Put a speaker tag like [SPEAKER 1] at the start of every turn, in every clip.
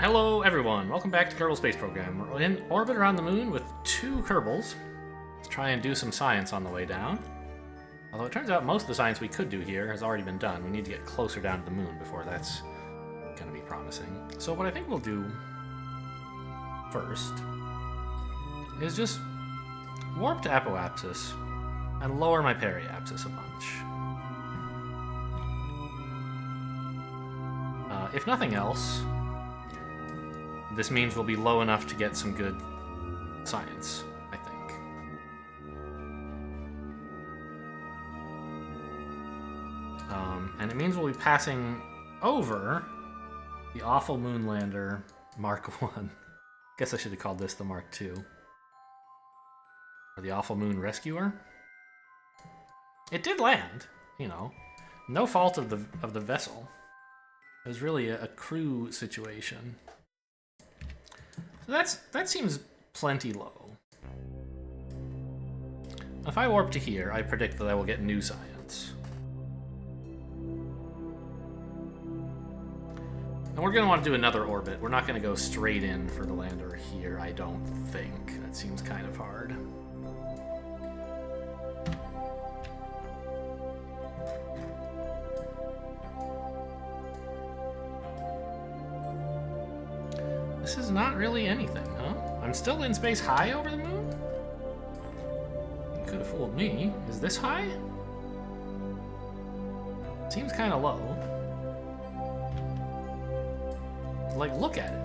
[SPEAKER 1] Hello everyone, welcome back to Kerbal Space Program. We're in orbit around the moon with 2 Kerbals. Let's try and do some science on the way down. Although it turns out most of the science we could do here has already been done. We need to get closer down to the moon before that's going to be promising. So what I think we'll do first is just warp to apoapsis and lower my periapsis a bunch. If nothing else, this means we'll be low enough to get some good science, I think. And it means we'll be passing over the awful Moonlander Mark 1. Guess I should have called this the Mark 2. Or the Awful Moon Rescuer. It did land, you know. No fault of the vessel. It was really a crew situation. So that seems plenty low. If I warp to here, I predict that I will get new science. And we're going to want to do another orbit. We're not going to go straight in for the lander here, I don't think. That seems kind of hard. This is not really anything, huh? I'm still in space high over the moon? You could have fooled me. Is this high? Seems kind of low. Like, look at it.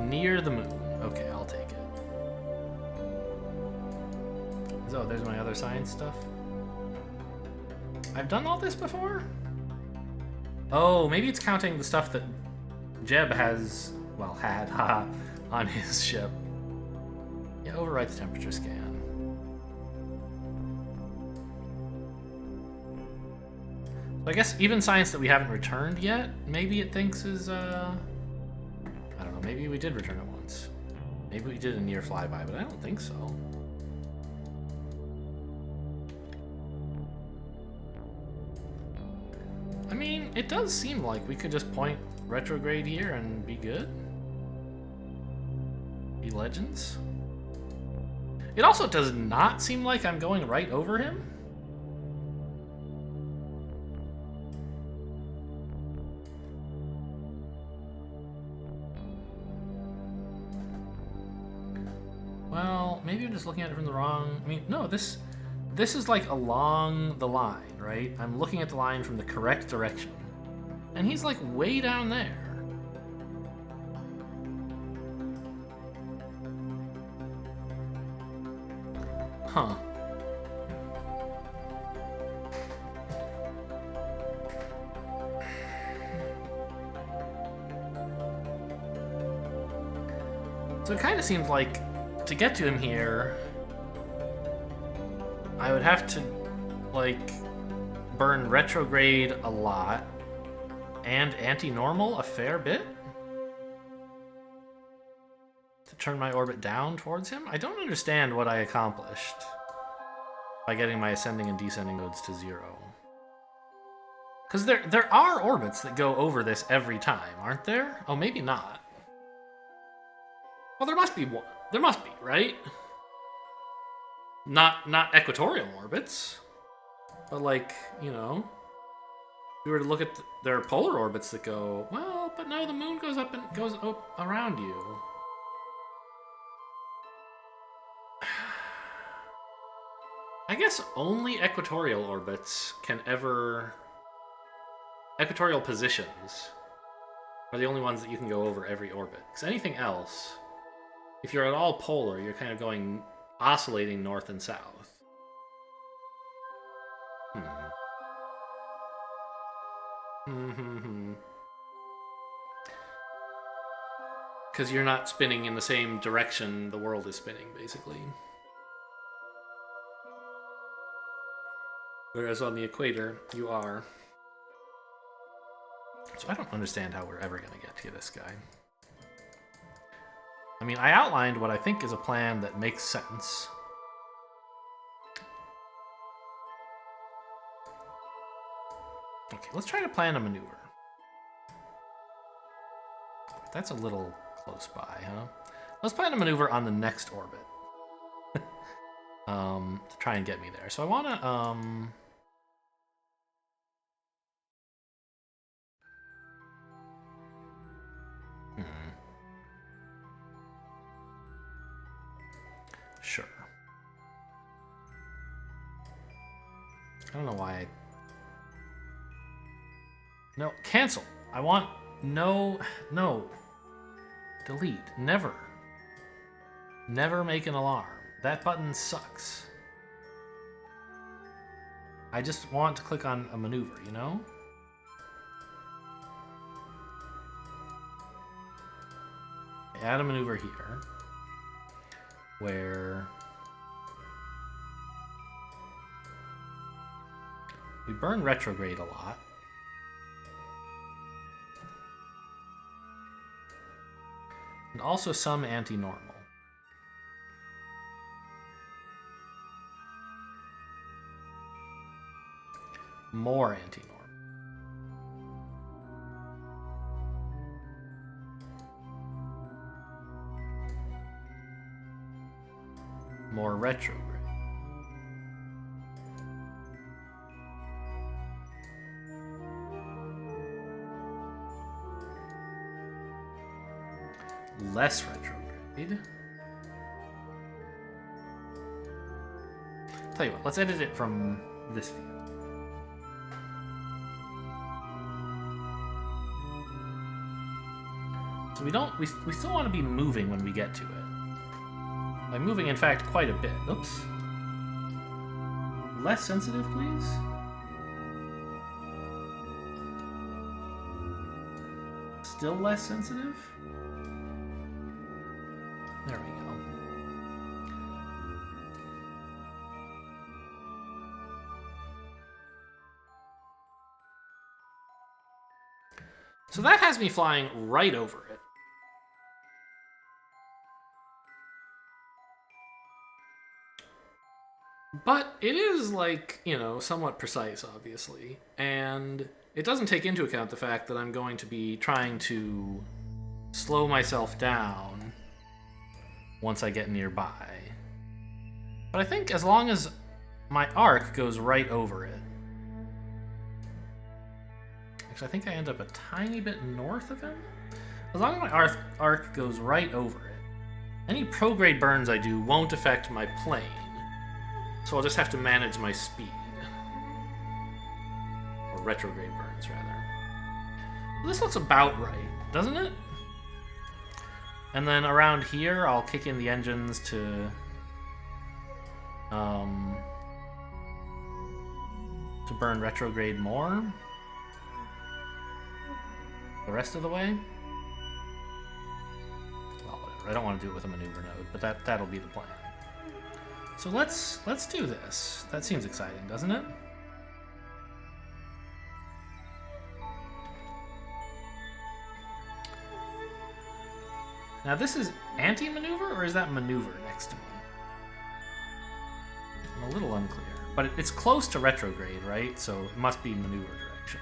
[SPEAKER 1] Near the moon. Okay, I'll take it. Oh, there's my other science stuff. I've done all this before? Oh, maybe it's counting the stuff that Jeb has, well, had, haha, on his ship. Yeah, overwrite the temperature scan. So I guess even science that we haven't returned yet, maybe it thinks is, I don't know, maybe we did return it once. Maybe we did a near flyby, but I don't think so. I mean, it does seem like we could just point retrograde here and be good. Be legends. It also does not seem like I'm going right over him. Well, maybe I'm just looking at it from the wrong... I mean, no, this is like along the line, right? I'm looking at the line from the correct direction. And he's like way down there. Huh. So it kind of seems like to get to him here, I would have to, like, burn retrograde a lot and anti-normal a fair bit to turn my orbit down towards him. I don't understand what I accomplished by getting my ascending and descending modes to 0. Because there are orbits that go over this every time, aren't there? Oh, maybe not. Well, there must be one. There must be, right? Not equatorial orbits, but like, you know, if we were to look at there are polar orbits that go, well, but no, the moon goes up and goes up around you. I guess only equatorial orbits can ever... Equatorial positions are the only ones that you can go over every orbit. Because anything else, if you're at all polar, you're kind of going... oscillating north and south. Because you're not spinning in the same direction the world is spinning, basically. Whereas on the equator, you are. So I don't understand how we're ever going to get to this guy. I mean, I outlined what I think is a plan that makes sense. Okay, let's try to plan a maneuver. That's a little close by, huh? Let's plan a maneuver on the next orbit. To try and get me there. So I want to, Sure. I don't know why No, cancel. I want... No. Delete. Never. Never make an alarm. That button sucks. I just want to click on a maneuver, you know? Add a maneuver here where we burn retrograde a lot. And also some anti-normal. More anti-normal. More retrograde. Less retrograde. Tell you what, let's edit it from this view. So we still want to be moving when we get to it. By moving, in fact, quite a bit. Oops. Less sensitive, please. Still less sensitive? There we go. So that has me flying right over it. But it is, like, you know, somewhat precise, obviously. And it doesn't take into account the fact that I'm going to be trying to slow myself down once I get nearby. But I think as long as my arc goes right over it... Actually, I think I end up a tiny bit north of him? As long as my arc goes right over it, any prograde burns I do won't affect my plane. So I'll just have to manage my speed. Or retrograde burns, rather. Well, this looks about right, doesn't it? And then around here, I'll kick in the engines to burn retrograde more. The rest of the way. Well, whatever. I don't want to do it with a maneuver node, but that'll be the plan. So let's do this. That seems exciting, doesn't it? Now this is anti-maneuver, or is that maneuver next to me? I'm a little unclear. But it's close to retrograde, right? So it must be maneuver direction.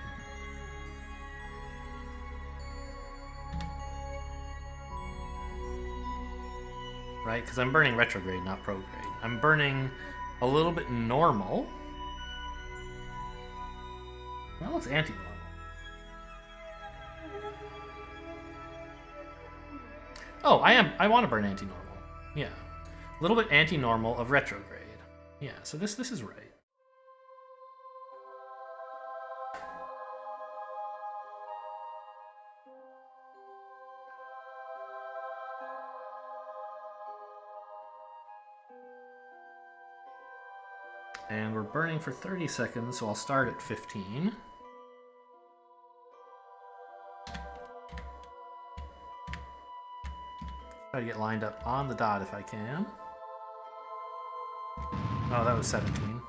[SPEAKER 1] Right? Because I'm burning retrograde, not prograde. I'm burning a little bit normal. That looks anti-normal. Oh, I want to burn anti-normal. Yeah. A little bit anti-normal of retrograde. Yeah, so this is right. And we're burning for 30 seconds, so I'll start at 15. Try to get lined up on the dot if I can. Oh, that was 17.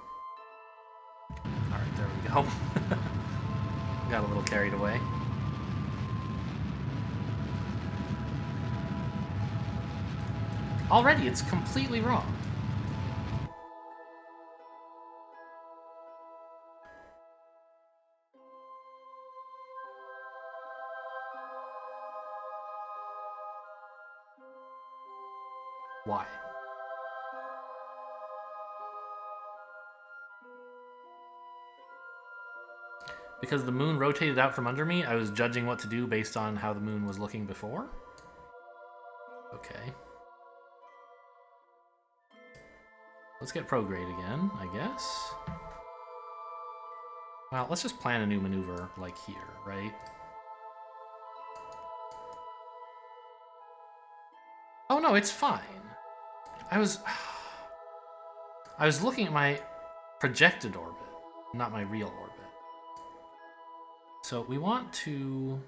[SPEAKER 1] Alright, there we go. Got a little carried away. Already, it's completely wrong. Why? Because the moon rotated out from under me, I was judging what to do based on how the moon was looking before? Okay. Let's get prograde again, I guess. Well, let's just plan a new maneuver, like here, right? Oh no, it's fine. I was looking at my projected orbit, not my real orbit. So we want to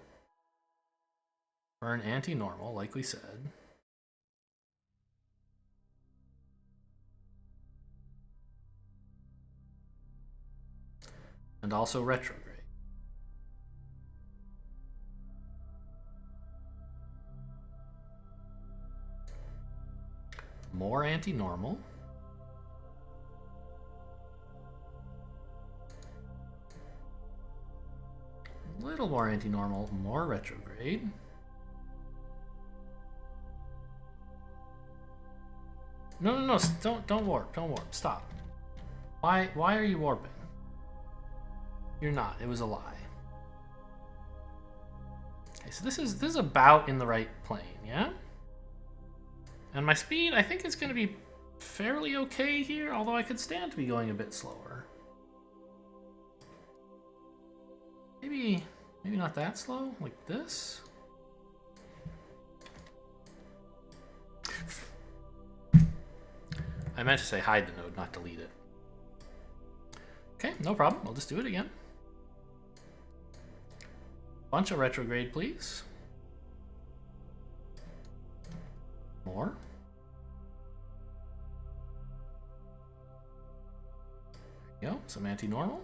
[SPEAKER 1] burn anti-normal, like we said. And also retrograde. More anti-normal. A little more anti-normal, more retrograde. No, don't warp, stop. Why are you warping? You're not, it was a lie. Okay, so this is about in the right plane, yeah? And my speed, I think, is going to be fairly okay here, although I could stand to be going a bit slower. Maybe not that slow, like this. I meant to say hide the node, not delete it. Okay, no problem. I'll just do it again. Bunch of retrograde, please. More. There you go, some anti-normal.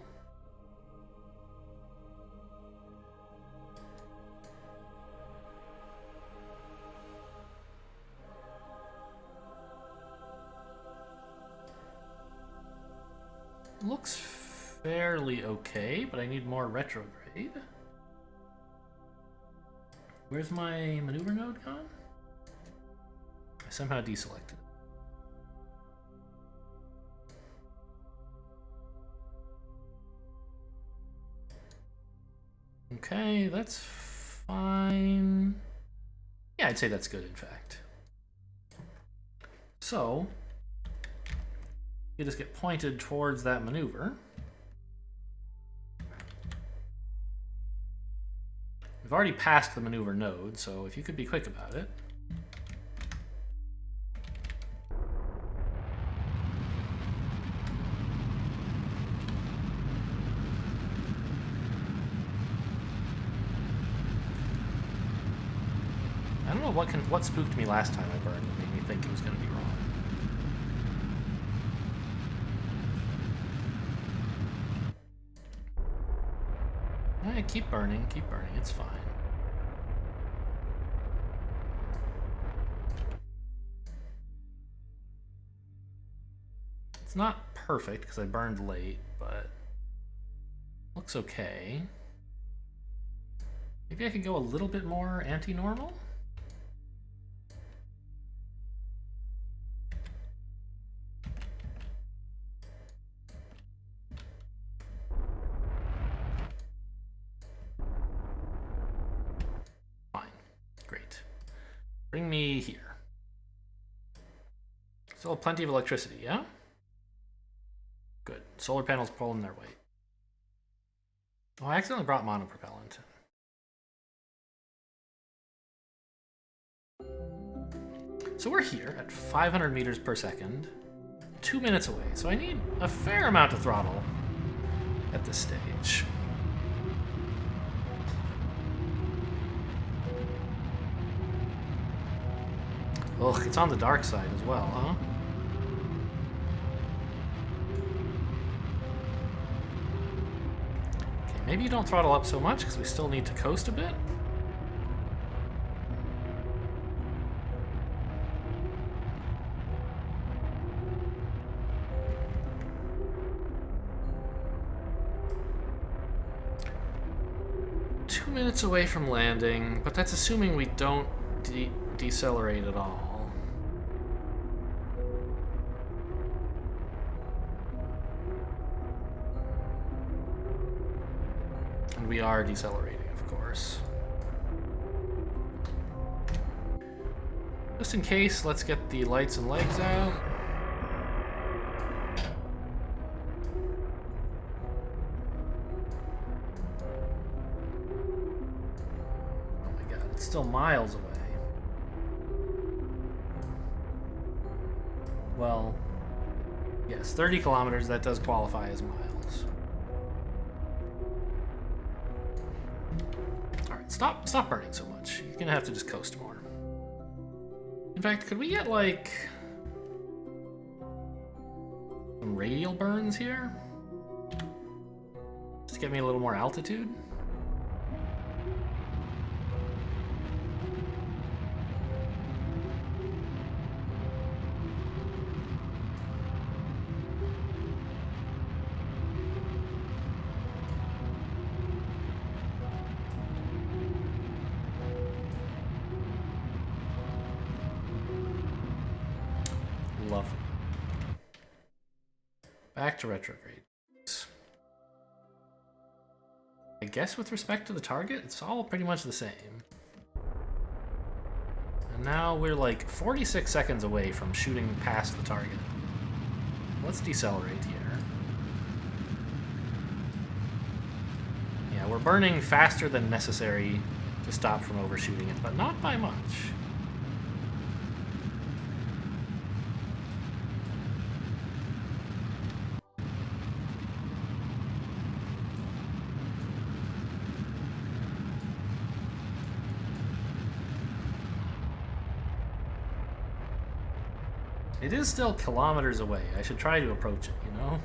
[SPEAKER 1] Looks fairly okay, but I need more retrograde. Where's my maneuver node gone? I somehow deselected it. Okay, that's fine. Yeah, I'd say that's good, in fact. So, you just get pointed towards that maneuver. We've already passed the maneuver node, so if you could be quick about it. I don't know what spooked me last time I burned that made me think it was going to be wrong. Alright, keep burning, it's fine. It's not perfect because I burned late, but looks okay. Maybe I could go a little bit more anti-normal? Bring me here. Still plenty of electricity, yeah? Good. Solar panels pulling their weight. Oh, I accidentally brought monopropellant. So we're here at 500 meters per second, 2 minutes away. So I need a fair amount of throttle at this stage. Ugh, it's on the dark side as well, huh? Okay, maybe you don't throttle up so much because we still need to coast a bit. Two minutes away from landing, but that's assuming we don't decelerate at all. And we are decelerating, of course. Just in case, let's get the lights and legs out. Oh my god, it's still miles away. Well, yes, 30 kilometers, that does qualify as miles. Alright, stop burning so much. You're gonna have to just coast more. In fact, could we get, like, some radial burns here? Just to get me a little more altitude? Lovely. Back to retrograde. I guess with respect to the target, it's all pretty much the same. And now we're like 46 seconds away from shooting past the target. Let's decelerate here. Yeah, we're burning faster than necessary to stop from overshooting it, but not by much. It is still kilometers away. I should try to approach it, you know?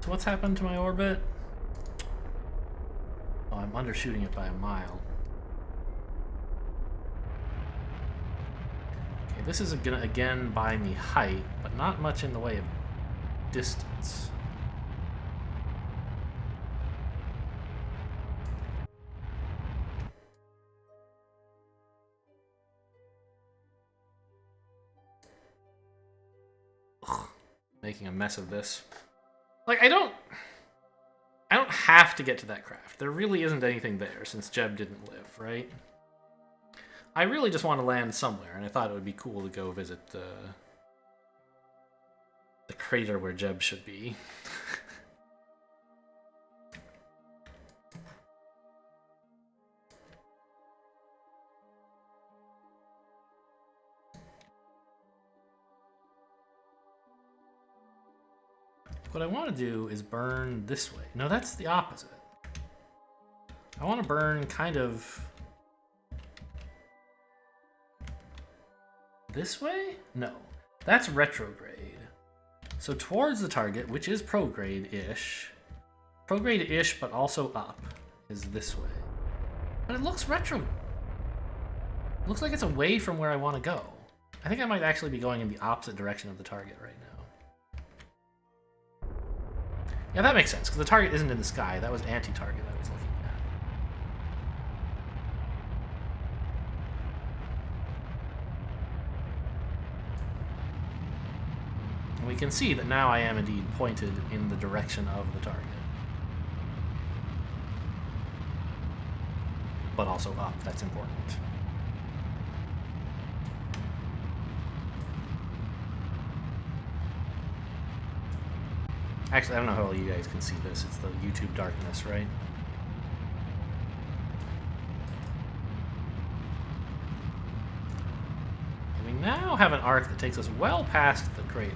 [SPEAKER 1] So what's happened to my orbit? Oh, I'm undershooting it by a mile. This is gonna again buy me height, but not much in the way of distance. Ugh, making a mess of this. Like, I don't have to get to that craft. There really isn't anything there since Jeb didn't live, right? I really just want to land somewhere, and I thought it would be cool to go visit the crater where Jeb should be. What I want to do is burn this way. No, that's the opposite. I want to burn kind of this way? No, that's retrograde. So towards the target, which is prograde-ish. Prograde-ish, but also up, is this way. But it looks retro. It looks like it's away from where I want to go. I think I might actually be going in the opposite direction of the target right now. Yeah, that makes sense, because the target isn't in the sky. That was anti-target I was looking at. And we can see that now I am indeed pointed in the direction of the target. But also up, that's important. Actually, I don't know how well you guys can see this. It's the YouTube darkness, right? And we now have an arc that takes us well past the crater.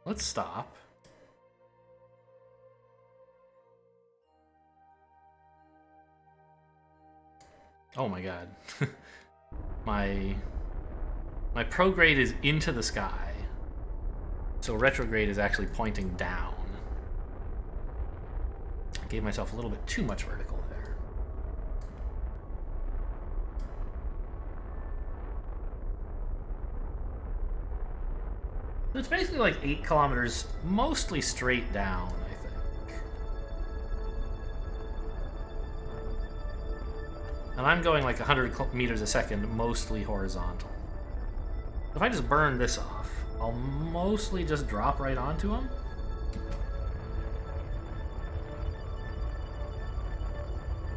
[SPEAKER 1] Let's stop. Oh my god. My prograde is into the sky. So retrograde is actually pointing down. I gave myself a little bit too much vertical there. So it's basically like 8 kilometers, mostly straight down, I think. And I'm going like 100 meters a second, mostly horizontal. If I just burn this off, I'll mostly just drop right onto him.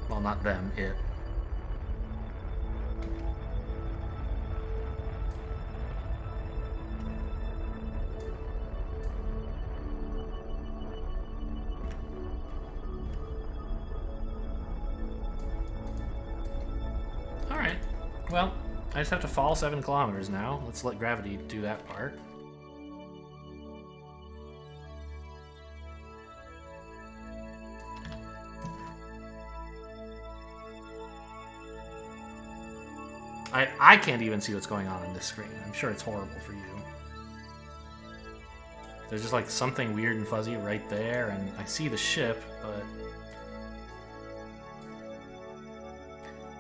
[SPEAKER 1] Well, not them, it. Alright, well, I just have to fall 7 kilometers now. Let's let gravity do that part. I can't even see what's going on this screen. I'm sure it's horrible for you. There's just like something weird and fuzzy right there, and I see the ship, but...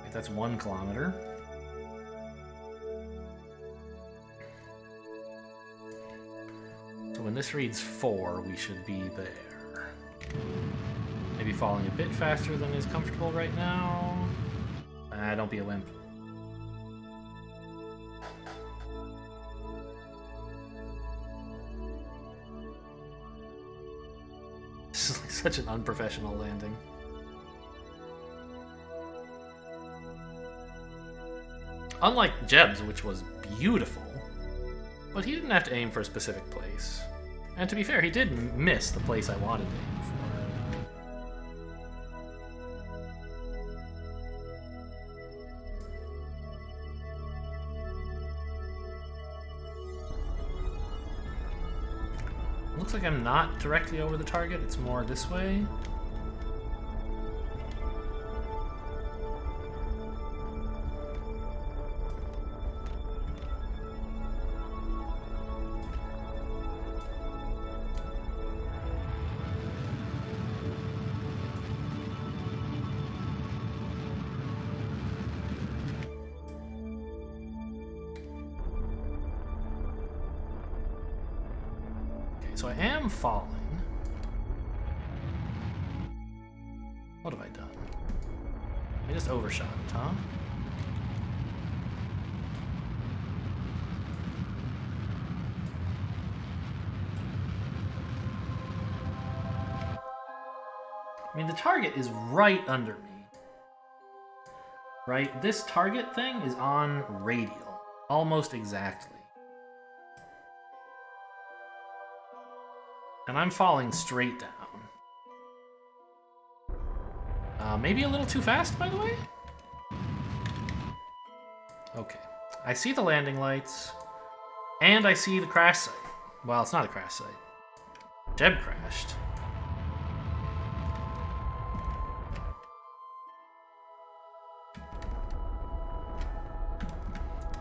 [SPEAKER 1] Wait, that's 1 kilometer. So when this reads 4, we should be there. Maybe falling a bit faster than is comfortable right now. Don't be a wimp. This is like such an unprofessional landing. Unlike Jeb's, which was beautiful, but he didn't have to aim for a specific place. And to be fair, he did miss the place I wanted to aim for. Looks like I'm not directly over the target, it's more this way. So I am falling. What have I done? I just overshot it, huh? I mean, the target is right under me. Right? This target thing is on radial. Almost exactly. And I'm falling straight down. Maybe a little too fast, by the way? Okay. I see the landing lights. And I see the crash site. Well, it's not a crash site. Jeb crashed.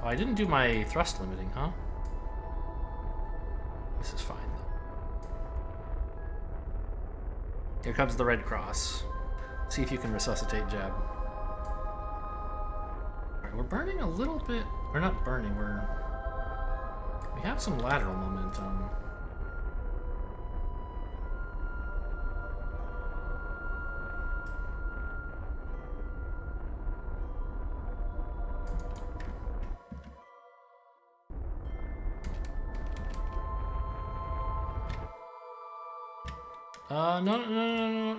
[SPEAKER 1] Oh, I didn't do my thrust limiting, huh? This is fine. Here comes the Red Cross. See if you can resuscitate Jeb. Alright, we're burning a little bit. We're not burning, we have some lateral momentum.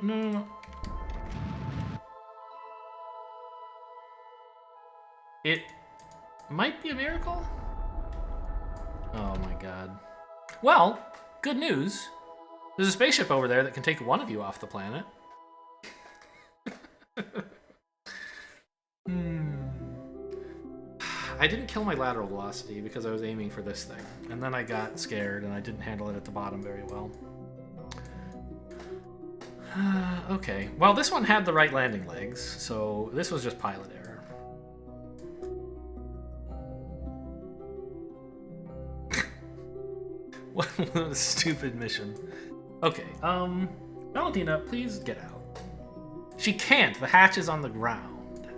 [SPEAKER 1] No. It might be a miracle? Oh my god. Well, good news. There's a spaceship over there that can take one of you off the planet. I didn't kill my lateral velocity because I was aiming for this thing. And then I got scared and I didn't handle it at the bottom very well. Okay. Well, this one had the right landing legs, so this was just pilot error. What a stupid mission. Okay, Valentina, please get out. She can't. The hatch is on the ground.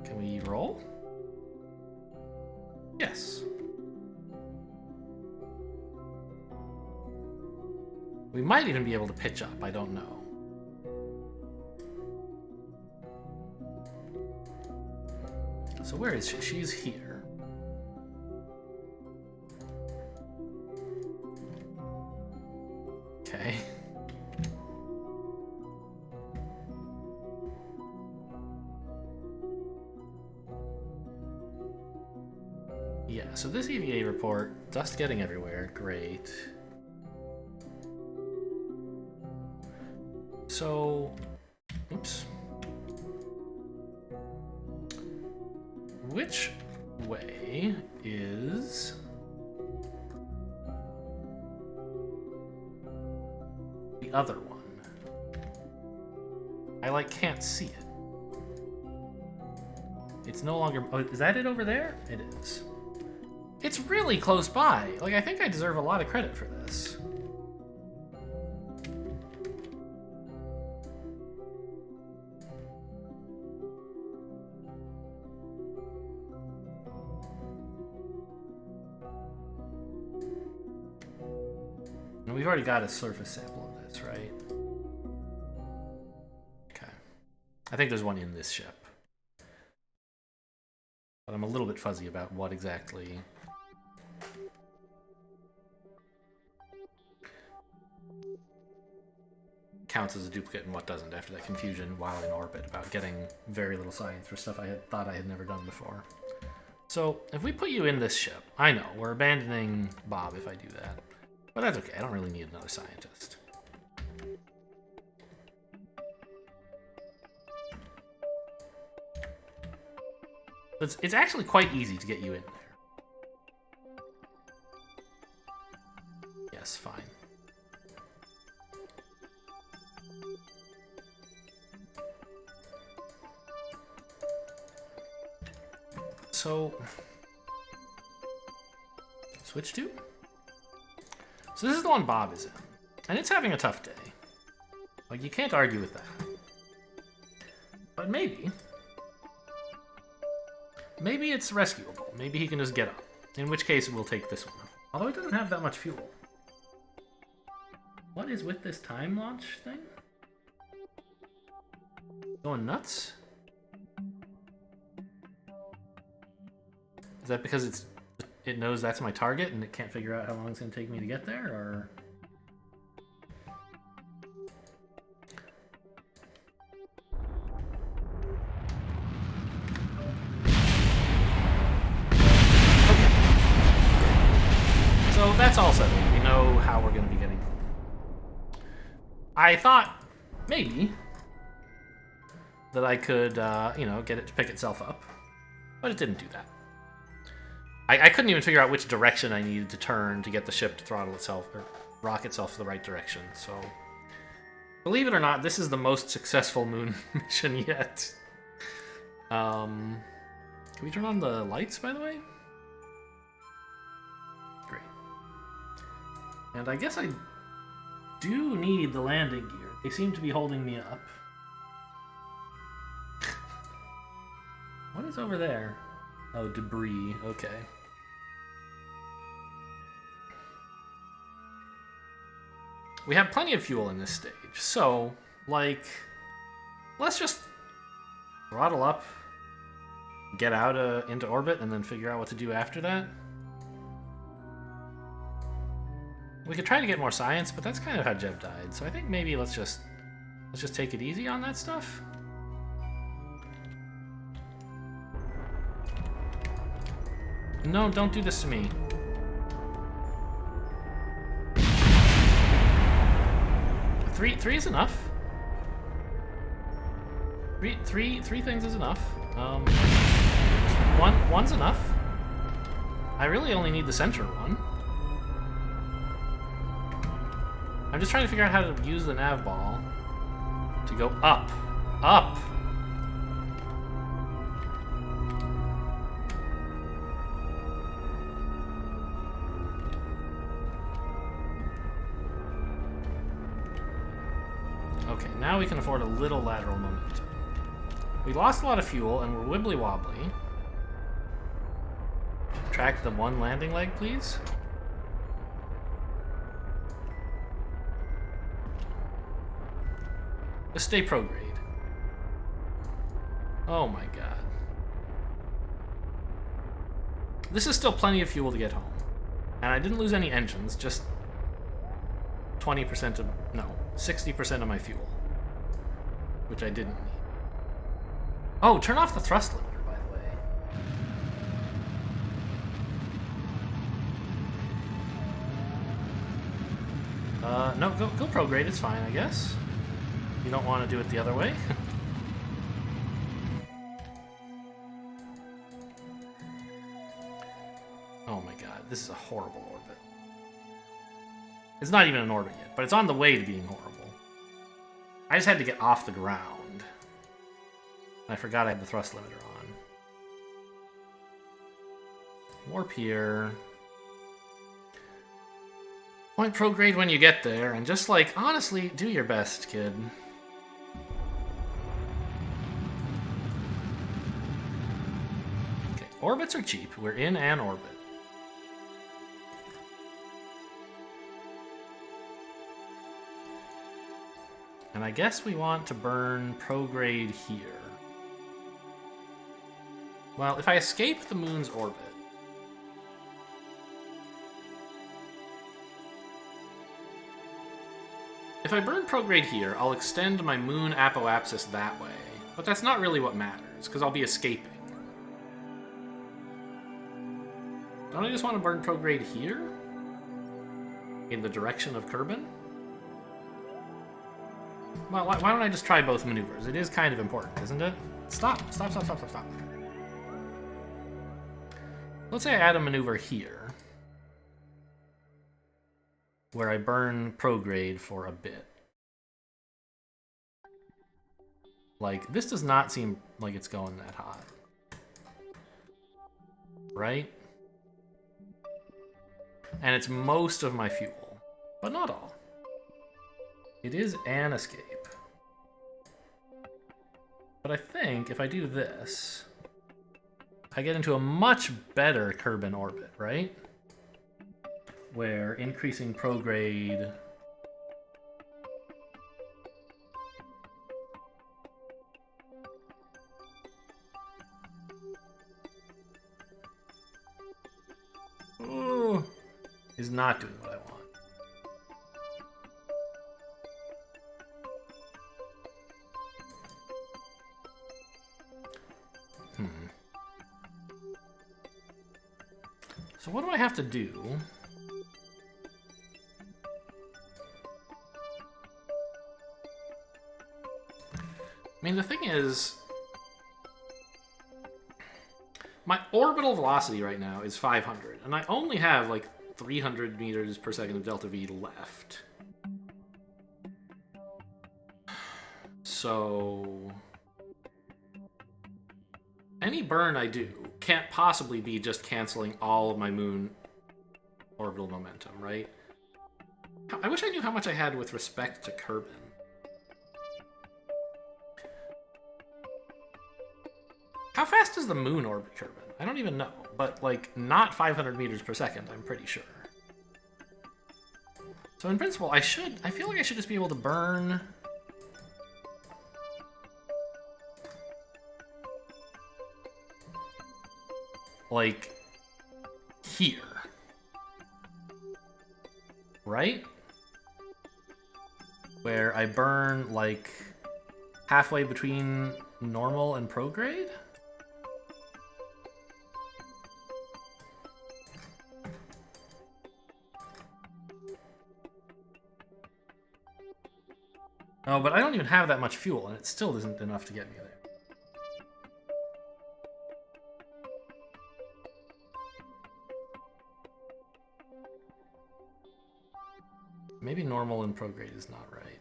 [SPEAKER 1] Can we roll? Yes. We might even be able to pitch up, I don't know. So where is she? She's here. Okay. Yeah, so this EVA report, dust getting everywhere, great. So, oops. Which way is the other one? I can't see it. It's no longer, oh, is that it over there? It is. It's really close by. I think I deserve a lot of credit for this. And we've already got a surface sample of this, right? Okay. I think there's one in this ship. But I'm a little bit fuzzy about what exactly... counts as a duplicate and what doesn't after that confusion while in orbit about getting very little science for stuff I had thought I had never done before. So, if we put you in this ship, I know, we're abandoning Bob if I do that. But that's okay, I don't really need another scientist. It's actually quite easy to get you in there. Yes, fine. So, switch to? So this is the one Bob is in. And it's having a tough day. You can't argue with that. But maybe it's rescuable. Maybe he can just get up. In which case, we'll take this one. Although it doesn't have that much fuel. What is with this time launch thing? Going nuts? Is that because it knows that's my target and it can't figure out how long it's going to take me to get there, or... So that's all settled. We know how we're going to be getting. I thought maybe that I could, get it to pick itself up, but it didn't do that. I couldn't even figure out which direction I needed to turn to get the ship to throttle itself or rock itself the right direction. So, believe it or not, this is the most successful moon mission yet. Can we turn on the lights, by the way? And I guess I do need the landing gear. They seem to be holding me up. What is over there? Oh, debris. Okay. We have plenty of fuel in this stage, so, let's just throttle up, get out into orbit, and then figure out what to do after that. We could try to get more science, but that's kind of how Jeb died. So I think maybe let's just take it easy on that stuff. No, don't do this to me. Three is enough. Three things is enough. One's enough. I really only need the center one. I'm just trying to figure out how to use the nav ball to go up. Up! Okay, now we can afford a little lateral momentum. We lost a lot of fuel and we're wibbly wobbly. Track the one landing leg, please. Just stay prograde. Oh my god. This is still plenty of fuel to get home. And I didn't lose any engines, just 20% of, no, 60% of my fuel. Which I didn't need. Oh, turn off the thrust limiter, by the way. No, go prograde, it's fine, I guess. You don't want to do it the other way. Oh my god, this is a horrible orbit. It's not even an orbit yet, but it's on the way to being horrible. I just had to get off the ground. I forgot I had the thrust limiter on. Warp here. Point prograde when you get there, and just like, honestly, do your best, kid. Okay, orbits are cheap. We're in an orbit. And I guess we want to burn prograde here. Well, if I escape the moon's orbit, if I burn prograde here, I'll extend my moon apoapsis that way. But that's not really what matters, because I'll be escaping. Don't I just want to burn prograde here? In the direction of Kerbin? Well, why don't I just try both maneuvers? It is kind of important, isn't it? Stop. Let's say I add a maneuver here, where I burn prograde for a bit. Like, this does not seem like it's going that hot. Right? And it's most of my fuel, but not all. It is an escape. But I think if I do this, I get into a much better Kerbin orbit, right? Where increasing prograde is not doing what I want. So what do I have to do? I mean, the thing is, my orbital velocity right now is 500, and I only have like 300 meters per second of delta V left. So any burn I do can't possibly be just canceling all of my moon orbital momentum, right? I wish I knew how much I had with respect to Kerbin. How fast does the moon orbit Kerbin? I don't even know, but like not 500 meters per second, I'm pretty sure. So in principle, I feel like I should just be able to burn like here, right? Where I burn like halfway between normal and prograde? Oh, but I don't even have that much fuel, and it still isn't enough to get me there. Maybe normal and prograde is not right.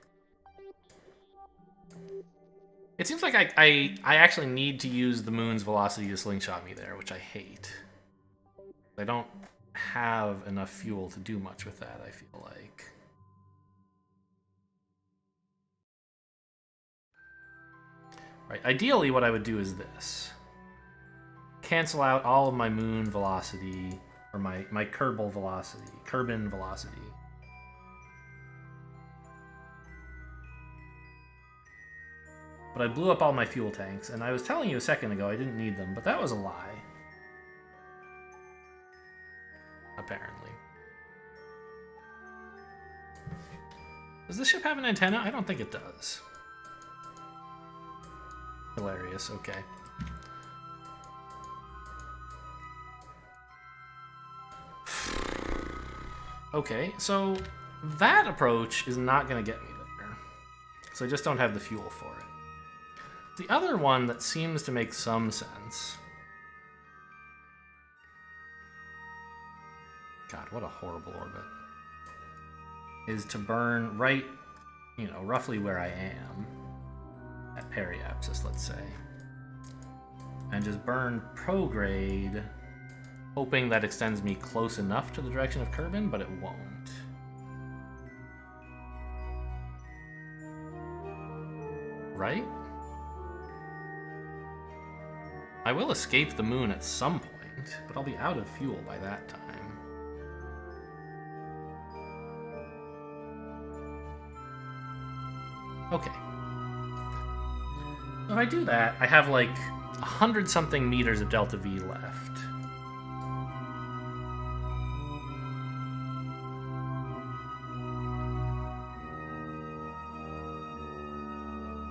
[SPEAKER 1] It seems like I actually need to use the moon's velocity to slingshot me there, which I hate. I don't have enough fuel to do much with that, I feel like. Right, ideally what I would do is this. Cancel out all of my moon velocity, or my Kerbal velocity, Kerbin velocity. But I blew up all my fuel tanks, and I was telling you a second ago I didn't need them, but that was a lie. Apparently. Does this ship have an antenna? I don't think it does. Hilarious, okay. Okay, so that approach is not going to get me there. So I just don't have the fuel for it. The other one that seems to make some sense... God, what a horrible orbit. Is to burn right, you know, roughly where I am. At periapsis, let's say. And just burn prograde... hoping that extends me close enough to the direction of Kerbin, but it won't. Right? I will escape the moon at some point, but I'll be out of fuel by that time. Okay. If I do that, I have like 100-something meters of delta V left.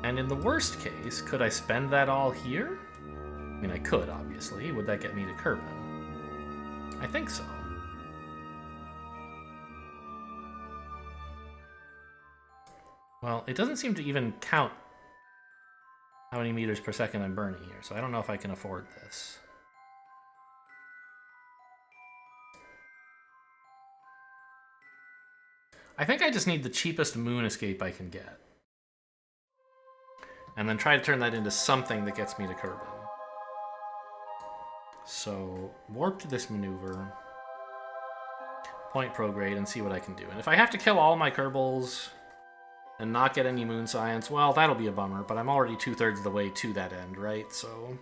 [SPEAKER 1] And in the worst case, could I spend that all here? I mean, I could, obviously. Would that get me to Kerbin? I think so. Well, it doesn't seem to even count how many meters per second I'm burning here, so I don't know if I can afford this. I think I just need the cheapest moon escape I can get. And then try to turn that into something that gets me to Kerbin. So, warp to this maneuver, point prograde, and see what I can do. And if I have to kill all my Kerbals and not get any moon science, well, that'll be a bummer, but I'm already 2/3 of the way to that end, right? So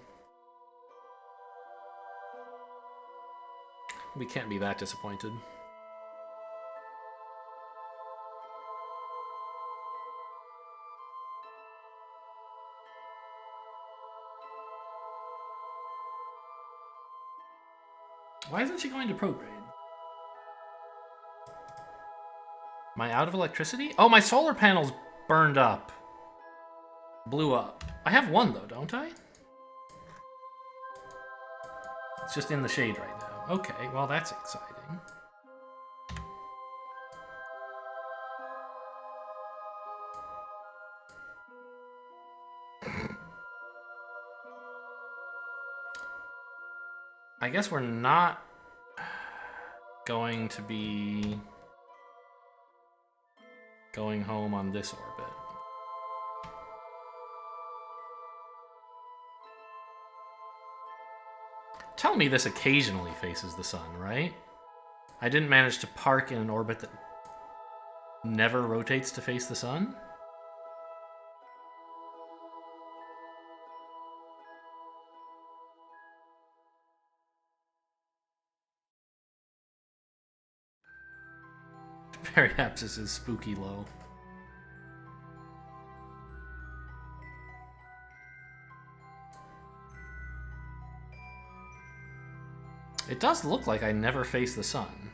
[SPEAKER 1] we can't be that disappointed. Why isn't she going to prograde? Am I out of electricity? Oh, my solar panel's burned up. Blew up. I have one, though, don't I? It's just in the shade right now. Okay, well, that's exciting. I guess we're not going to be going home on this orbit. Tell me this occasionally faces the sun, right? I didn't manage to park in an orbit that never rotates to face the sun? Periapsis is spooky low. It does look like I never face the sun.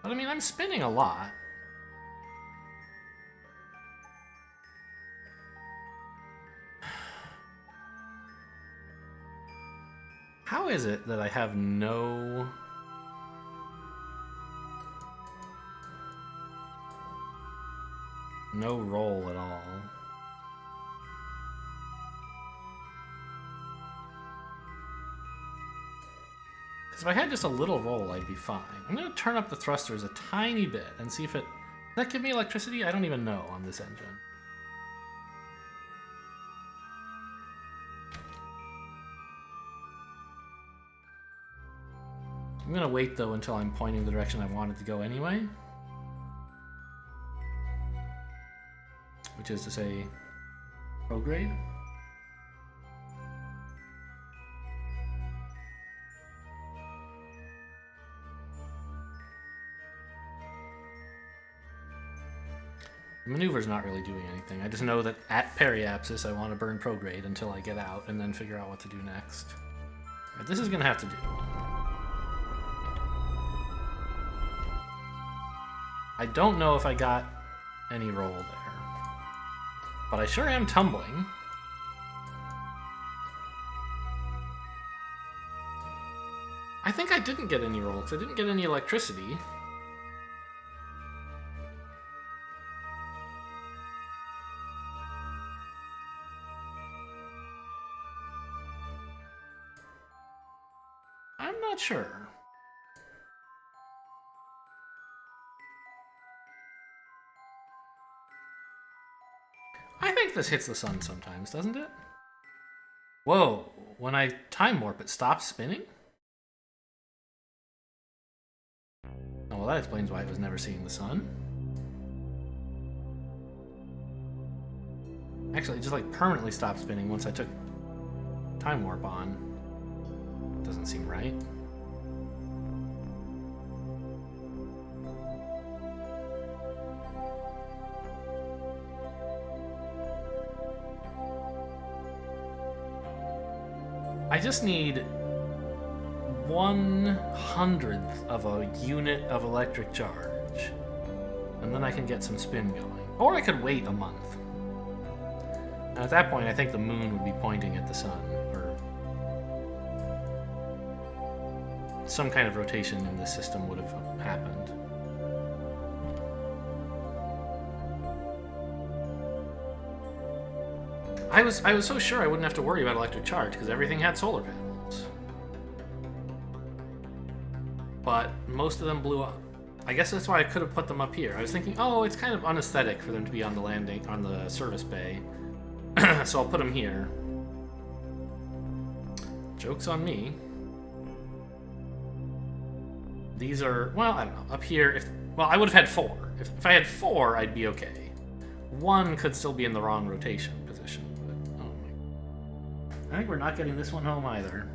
[SPEAKER 1] But I mean, I'm spinning a lot. How is it that I have no roll at all? Because if I had just a little roll, I'd be fine. I'm going to turn up the thrusters a tiny bit and see if it... Does that give me electricity? I don't even know on this engine. I'm going to wait, though, until I'm pointing the direction I wanted to go anyway. Which is to say, prograde. The maneuver's not really doing anything. I just know that at periapsis I want to burn prograde until I get out and then figure out what to do next. Right, this is going to have to do. I don't know if I got any roll there, but I sure am tumbling. I think I didn't get any roll because I didn't get any electricity. I'm not sure. I think this hits the sun sometimes, doesn't it? Whoa, when I time warp, it stops spinning? Oh, well, that explains why it was never seeing the sun. Actually, it just like permanently stopped spinning once I took time warp on. Doesn't seem right. I just need 1/100th of a unit of electric charge, and then I can get some spin going. Or I could wait a month. And at that point, I think the moon would be pointing at the sun, or some kind of rotation in this system would have happened. I was so sure I wouldn't have to worry about electric charge because everything had solar panels. But most of them blew up. I guess that's why I could have put them up here. I was thinking, oh, it's kind of unaesthetic for them to be on the landing, on the service bay. So I'll put them here. Joke's on me. These are, well, I don't know. Up here, I would have had 4. If I had 4, I'd be okay. 1 could still be in the wrong rotation position. But, oh my. I think we're not getting this one home either.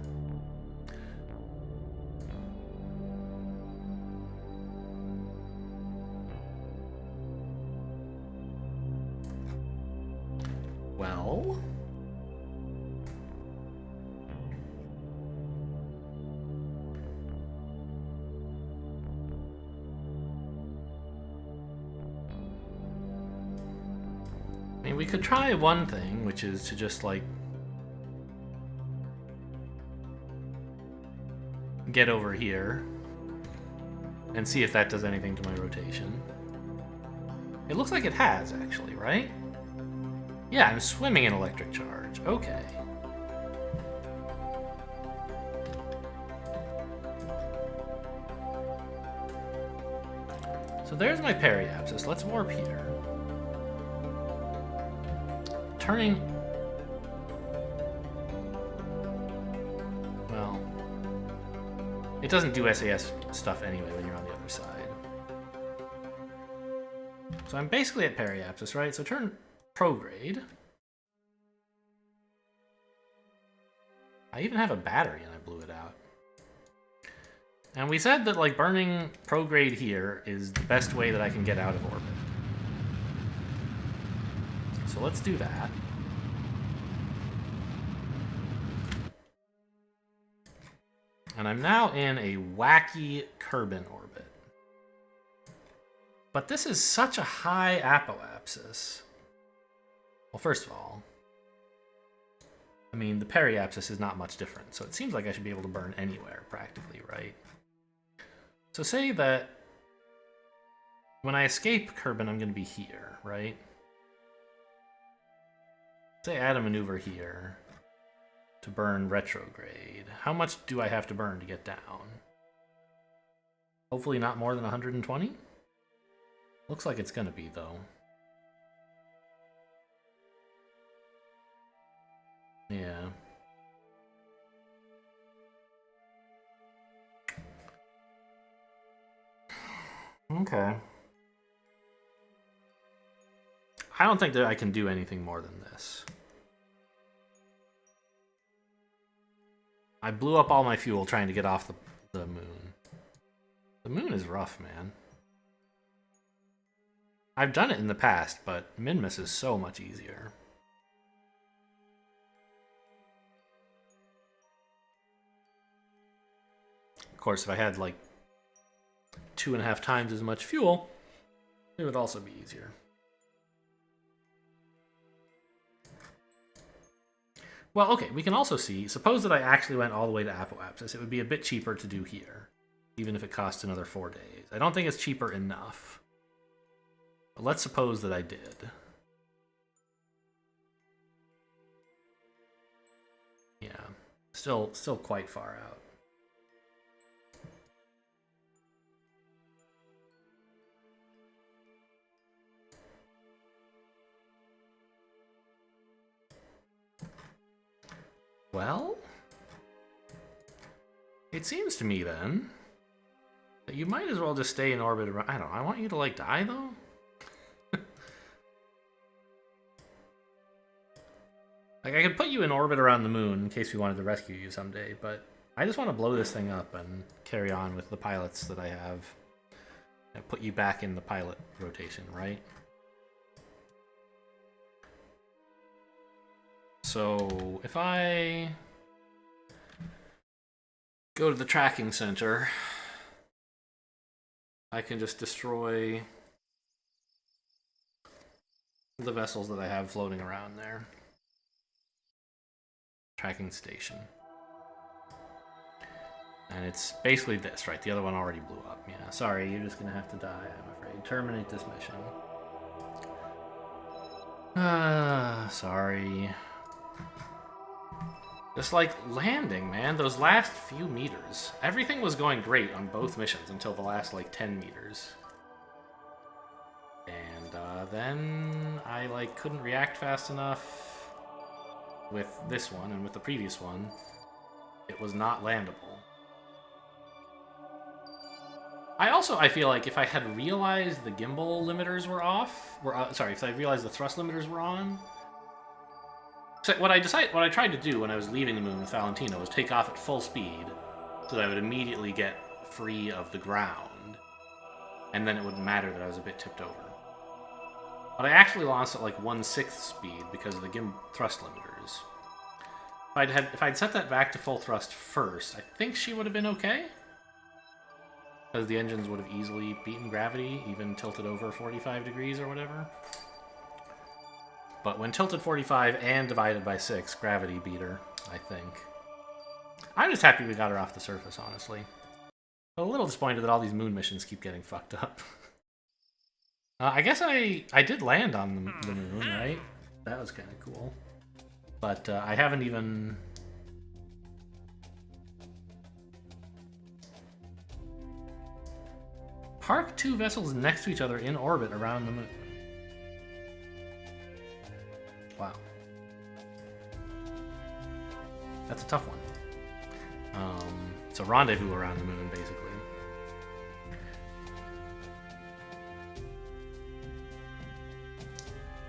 [SPEAKER 1] Well, I mean, we could try one thing, which is to just like get over here and see if that does anything to my rotation. It looks like it has, actually, right? Yeah, I'm swimming in electric charge. Okay. So there's my periapsis. Let's warp here. Turning... Well... It doesn't do SAS stuff anyway when you're on the other side. So I'm basically at periapsis, right? So turn... prograde. I even have a battery and I blew it out. And we said that like burning prograde here is the best way that I can get out of orbit. So let's do that. And I'm now in a wacky Kerbal orbit. But this is such a high apoapsis. Well, first of all, I mean, the periapsis is not much different, so it seems like I should be able to burn anywhere, practically, right? So say that when I escape Kerbal, I'm going to be here, right? Say I add a maneuver here to burn retrograde. How much do I have to burn to get down? Hopefully not more than 120? Looks like it's going to be, though. Yeah. Okay. I don't think that I can do anything more than this. I blew up all my fuel trying to get off the moon. The moon is rough, man. I've done it in the past, but Minmus is so much easier. Of course, if I had like 2.5 times as much fuel, it would also be easier. Well, okay, we can also see, suppose that I actually went all the way to Apoapsis, it would be a bit cheaper to do here, even if it costs another 4 days. I don't think it's cheaper enough. But let's suppose that I did. Yeah, still quite far out. Well, it seems to me then that you might as well just stay in orbit around. I don't know. I want you to like die though. Like I could put you in orbit around the moon in case we wanted to rescue you someday, but I just want to blow this thing up and carry on with the pilots that I have. And put you back in the pilot rotation, right? So if I go to the tracking center, I can just destroy the vessels that I have floating around there. Tracking station. And it's basically this, right? The other one already blew up. Yeah, sorry, you're just gonna have to die, I'm afraid. Terminate this mission. Sorry. Just like landing, man. Those last few meters. Everything was going great on both missions until the last, like, 10 meters. And then I, like, couldn't react fast enough with this one, and with the previous one, it was not landable. I feel like if I had realized the gimbal limiters were off, if I realized the thrust limiters were on, so what I tried to do when I was leaving the moon with Valentino was take off at full speed so that I would immediately get free of the ground, and then it wouldn't matter that I was a bit tipped over. But I actually launched at like 1/6 speed because of the thrust limiters. If I'd set that back to full thrust first, I think she would have been okay. Because the engines would have easily beaten gravity, even tilted over 45 degrees or whatever. But when tilted 45 and divided by 6, gravity beat her, I think. I'm just happy we got her off the surface, honestly. But a little disappointed that all these moon missions keep getting fucked up. I guess I did land on the moon, right? That was kind of cool. But I haven't even... Park 2 vessels next to each other in orbit around the moon. Wow. That's a tough one. It's a rendezvous around the moon, basically.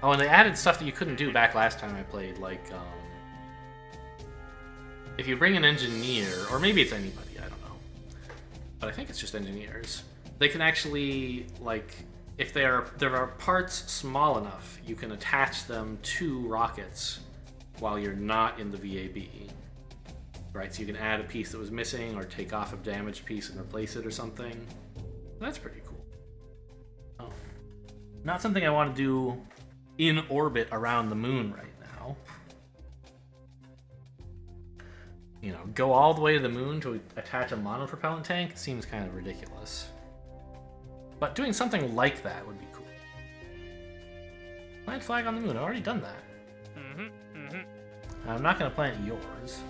[SPEAKER 1] Oh, and they added stuff that you couldn't do back last time I played, like, if you bring an engineer, or maybe it's anybody, I don't know. But I think it's just engineers. They can actually, like, if there are parts small enough, you can attach them to rockets while you're not in the VAB. Right, so you can add a piece that was missing or take off a damaged piece and replace it or something. That's pretty cool. Oh. Not something I want to do in orbit around the moon right now. You know, go all the way to the moon to attach a monopropellant tank seems kind of ridiculous. But doing something like that would be cool. Plant flag on the moon. I've already done that. I'm not going to plant yours.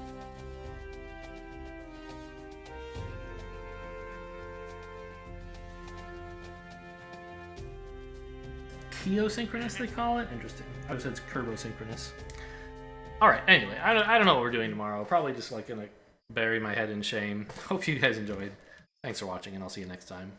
[SPEAKER 1] Geosynchronous, they call it? Interesting. I would say it's Kerbal-synchronous. Alright, anyway, I don't know what we're doing tomorrow. Probably just like going to bury my head in shame. Hope you guys enjoyed. Thanks for watching, and I'll see you next time.